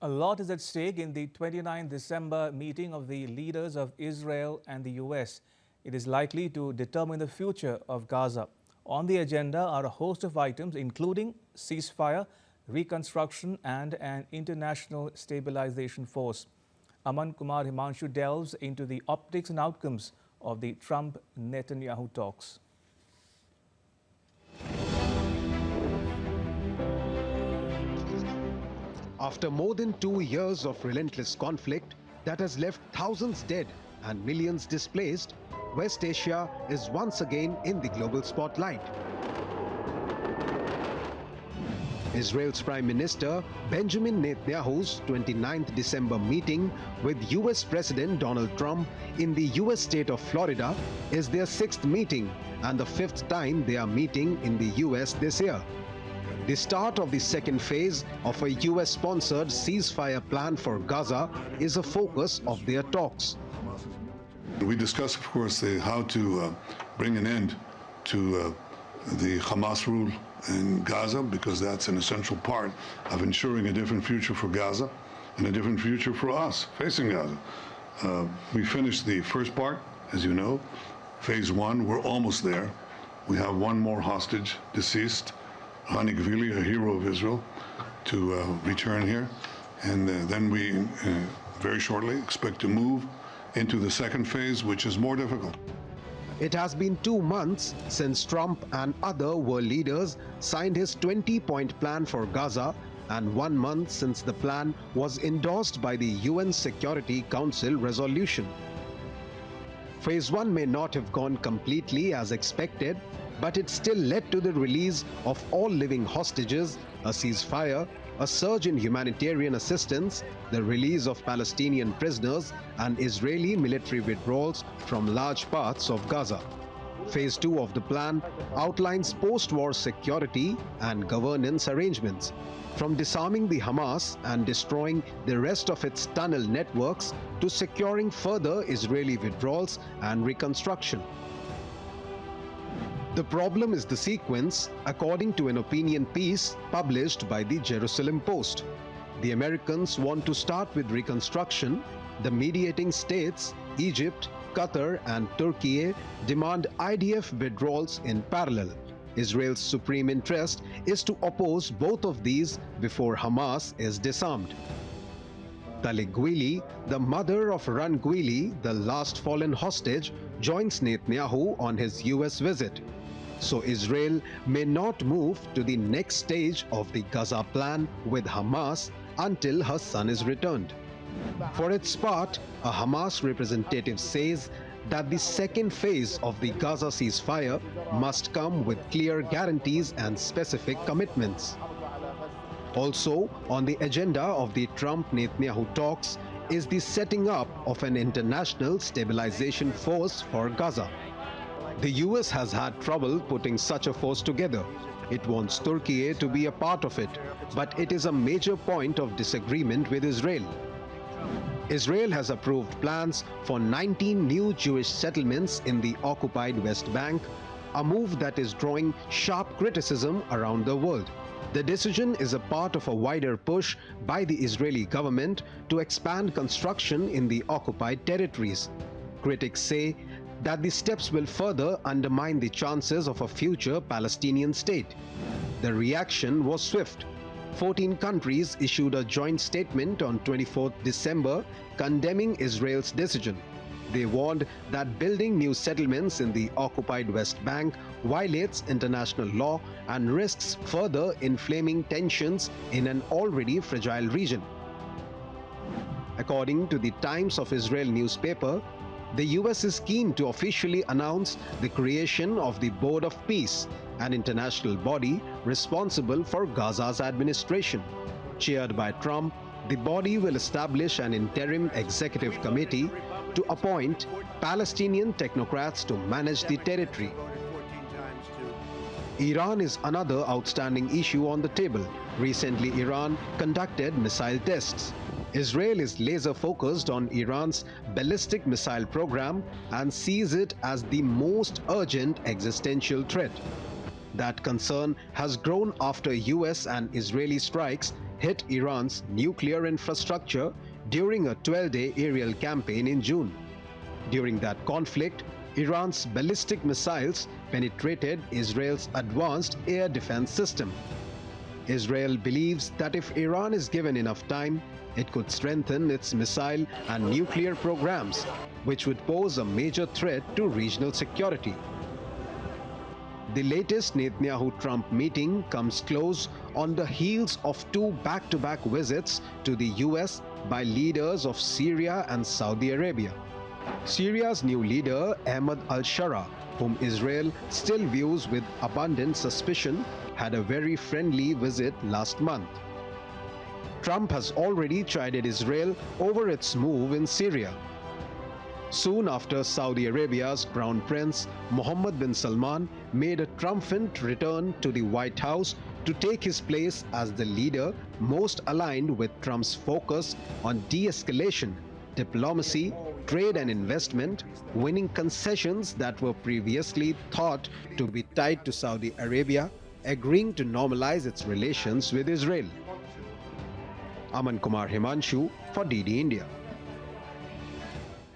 A lot is at stake in the 29 December meeting of the leaders of Israel and the US. It is likely to determine the future of Gaza. On the agenda are a host of items including ceasefire, reconstruction and an international stabilization force. Aman Kumar Himanshu delves into the optics and outcomes of the Trump-Netanyahu talks. After more than 2 years of relentless conflict that has left thousands dead and millions displaced, West Asia is once again in the global spotlight. Israel's Prime Minister Benjamin Netanyahu's 29th December meeting with US President Donald Trump in the US state of Florida is their 6th meeting and the 5th time they are meeting in the US this year. The start of the second phase of a US-sponsored ceasefire plan for Gaza is a focus of their talks. We discussed, of course, how to bring an end to the Hamas rule in Gaza, because that's an essential part of ensuring a different future for Gaza and a different future for us facing Gaza. We finished the first part, as you know, phase 1. We're almost there. We have one more hostage, deceased, Hani Gvili, a hero of Israel, to return here. And then we, very shortly, expect to move into the second phase, which is more difficult. It has been 2 months since Trump and other world leaders signed his 20-point plan for Gaza, and 1 month since the plan was endorsed by the UN Security Council resolution. Phase 1 may not have gone completely as expected, but it still led to the release of all living hostages, a ceasefire, a surge in humanitarian assistance, the release of Palestinian prisoners, and Israeli military withdrawals from large parts of Gaza. Phase 2 of the plan outlines post-war security and governance arrangements, from disarming the Hamas and destroying the rest of its tunnel networks to securing further Israeli withdrawals and reconstruction. The problem is the sequence, according to an opinion piece published by the Jerusalem Post. The Americans want to start with reconstruction. The mediating states, Egypt, Qatar and Turkey, demand IDF withdrawals in parallel. Israel's supreme interest is to oppose both of these before Hamas is disarmed. Tali Gwili, the mother of Ran Gwili, the last fallen hostage, joins Netanyahu on his US visit. So Israel may not move to the next stage of the Gaza plan with Hamas until her son is returned. For its part, a Hamas representative says that the second phase of the Gaza ceasefire must come with clear guarantees and specific commitments. Also, on the agenda of the Trump-Netanyahu talks is the setting up of an international stabilization force for Gaza. The US has had trouble putting such a force together. It wants Turkey to be a part of it, but it is a major point of disagreement with Israel. Israel has approved plans for 19 new Jewish settlements in the occupied West Bank, a move that is drawing sharp criticism around the world. The decision is a part of a wider push by the Israeli government to expand construction in the occupied territories. Critics say that the steps will further undermine the chances of a future Palestinian state. The reaction was swift. 14 countries issued a joint statement on 24th December condemning Israel's decision. They warned that building new settlements in the occupied West Bank violates international law and risks further inflaming tensions in an already fragile region. According to the Times of Israel newspaper, the US is keen to officially announce the creation of the Board of Peace, an international body responsible for Gaza's administration. Chaired by Trump, the body will establish an interim executive committee to appoint Palestinian technocrats to manage the territory. Iran is another outstanding issue on the table. Recently, Iran conducted missile tests. Israel is laser-focused on Iran's ballistic missile program and sees it as the most urgent existential threat. That concern has grown after US and Israeli strikes hit Iran's nuclear infrastructure during a 12-day aerial campaign in June. During that conflict, Iran's ballistic missiles penetrated Israel's advanced air defense system. Israel believes that if Iran is given enough time, it could strengthen its missile and nuclear programs, which would pose a major threat to regional security. The latest Netanyahu-Trump meeting comes close on the heels of two back-to-back visits to the US by leaders of Syria and Saudi Arabia. Syria's new leader, Ahmad al-Shara, whom Israel still views with abundant suspicion, had a very friendly visit last month. Trump has already chided Israel over its move in Syria. Soon after, Saudi Arabia's Crown Prince Mohammed bin Salman made a triumphant return to the White House to take his place as the leader most aligned with Trump's focus on de-escalation, diplomacy, trade and investment, winning concessions that were previously thought to be tied to Saudi Arabia, agreeing to normalize its relations with Israel. Aman Kumar Himanshu for DD India.